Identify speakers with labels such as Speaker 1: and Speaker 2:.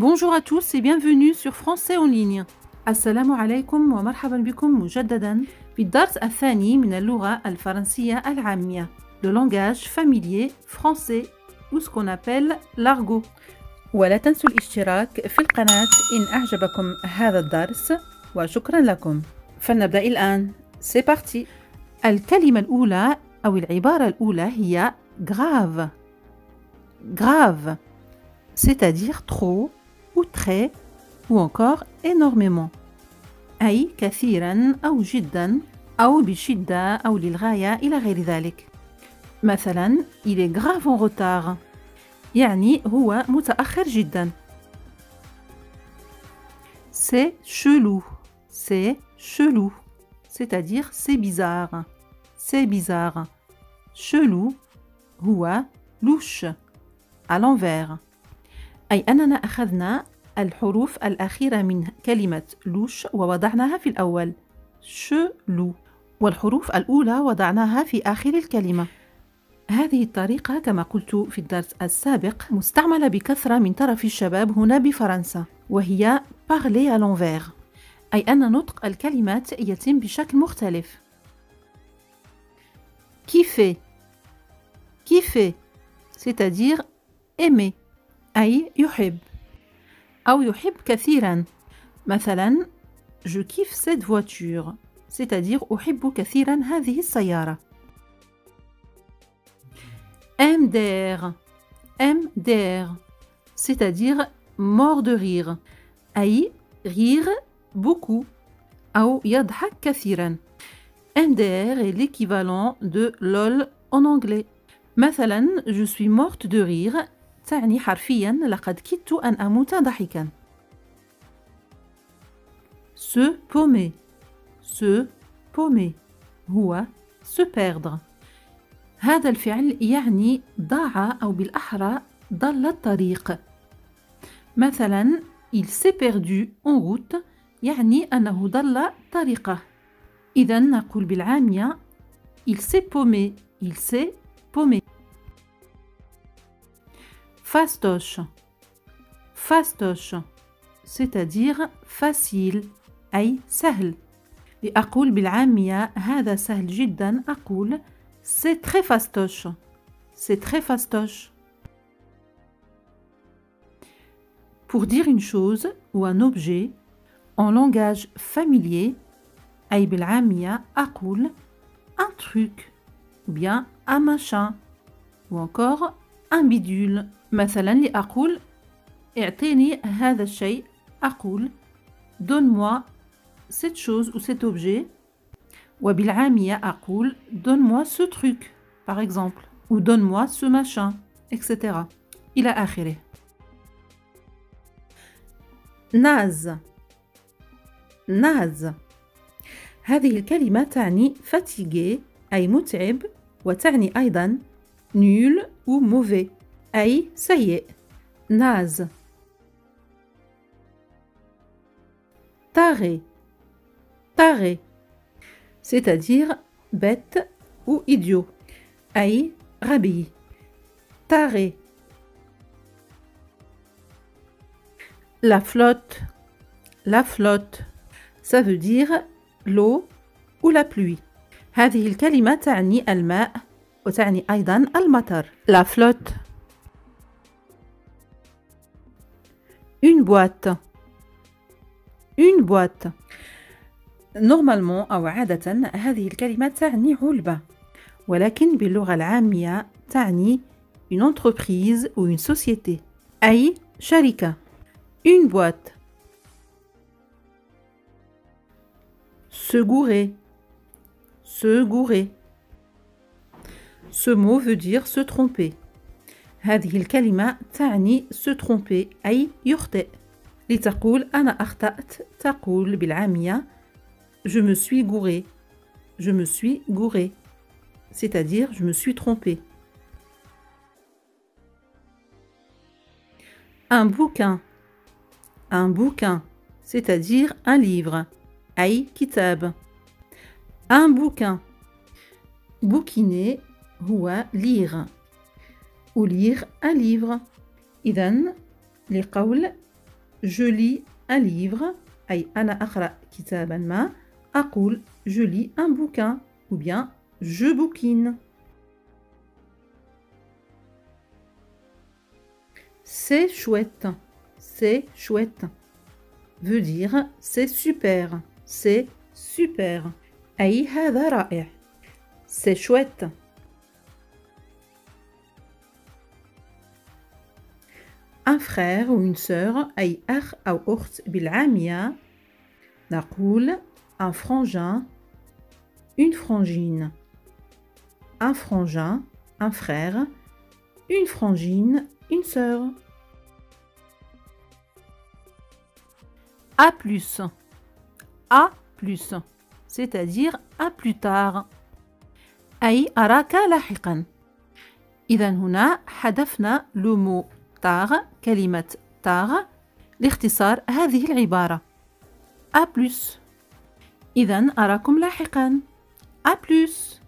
Speaker 1: Bonjour à tous et bienvenue sur Français en ligne. السلام عليكم ومرحبا بكم مجددا في الدرس الثاني من اللغة الفرنسية العامية. Le langage familier français ou ce qu'on appelle l'argot. ولا تنسوا الاشتراك في القناة إن أعجبكم هذا الدرس وشكرا لكم. فلنبدأ الآن. C'est parti. الكلمة الأولى أو العبارة الأولى هي grave. Grave, c'est-à-dire trop ou très ou encore énormément. أي كثيرا أو جدا أو بشدة أو للغاية إلى غير ذلك. مثلا il est grave en retard يعني هو متأخر جدا. C'est chelou. C'est chelou, c'est-à-dire c'est bizarre. C'est bizarre. Chelou هو louche à l'envers. أي أننا أخذنا الحروف الأخيرة من كلمة louche ووضعناها في الأول chelou والحروف الأولى وضعناها في آخر الكلمة. هذه الطريقة كما قلت في الدرس السابق مستعملة بكثرة من طرف الشباب هنا بفرنسا وهي parler à l'envers أي أن نطق الكلمات يتم بشكل مختلف. kiffer kiffer c'est-à-dire aimer أي يحب أو يحب كثيرا. مثلا je kiffe cette voiture c'est-à-dire أحب كثيرا هذه السيارة. MDR MDR c'est-à-dire mort de rire أي rire beaucoup أو يضحك كثيرا. MDR est l'équivalent de LOL en anglais. مثلا je suis morte de rire تعني حرفيا لقد كدت أن أموت ضحكا. Se paumer se paumer هو se perdre. هذا الفعل يعني ضاع أو بالأحرى ضل الطريق. مثلا il s'est perdu en route يعني أنه ضل طريقه. إذا نقول بالعامية il s'est paumé. Il s'est paumé. Fastoche fastoche c'est-à-dire facile أي سهل. لأقول بالعامية هذا سهل جدا أقول c'est très fastoche. C'est très fastoche. Pour dire une chose ou un objet en langage familier أي بالعامية أقول un truc ou bien un machin ou encore un bidule. مثلا لأقول اعطيني هذا الشيء أقول donne-moi cette chose ou cet objet. وبالعامية أقول donne-moi ce truc par exemple ou donne-moi ce machin etc. إلى آخره. naze naze هذه الكلمة تعني fatigué أي متعب وتعني أيضا nul ou mauvais أي سيء. naze. taré taré c'est-à-dire bête ou idiot أي غبي. taré. La flotte la flotte ça veut dire l'eau ou la pluie. هذه الكلمة تعني الماء وتعني أيضا المطر. La flotte. Une boîte une boîte normalement أو عادة هذه الكلمة تعني علبة ولكن باللغة العامية تعني une entreprise ou une société أي شركة. une boîte. se gourer se gourer ce mot veut dire se tromper. هذه الكلمة تعني se tromper أي يخطئ. لتقول أنا أخطأت تقول بالعامية je me suis gouré. Je me suis gouré c'est-à-dire je me suis trompé. un bouquin c'est-à-dire un livre أي كتاب. un bouquin. bouquiner هو lire ou lire un livre. إذن لقول je lis un livre أي أنا أقرأ كتابا ما أقول je lis un bouquin ou bien je bouquine. C'est chouette. C'est chouette. Veut dire c'est super. C'est super. أي هذا رائع. C'est chouette. Un frère ou une sœur أي أخ أو أخت بالعامية نقول un frangin, une frangine. Un frangin, un frère, une frangine, une sœur. A plus. A plus, c'est-à-dire à plus tard. أي أراك لاحقا. إذا هنا حذفنا le mot tard كلمة tard لاختصار هذه العبارة. A plus. إذا أراكم لاحقا. A plus.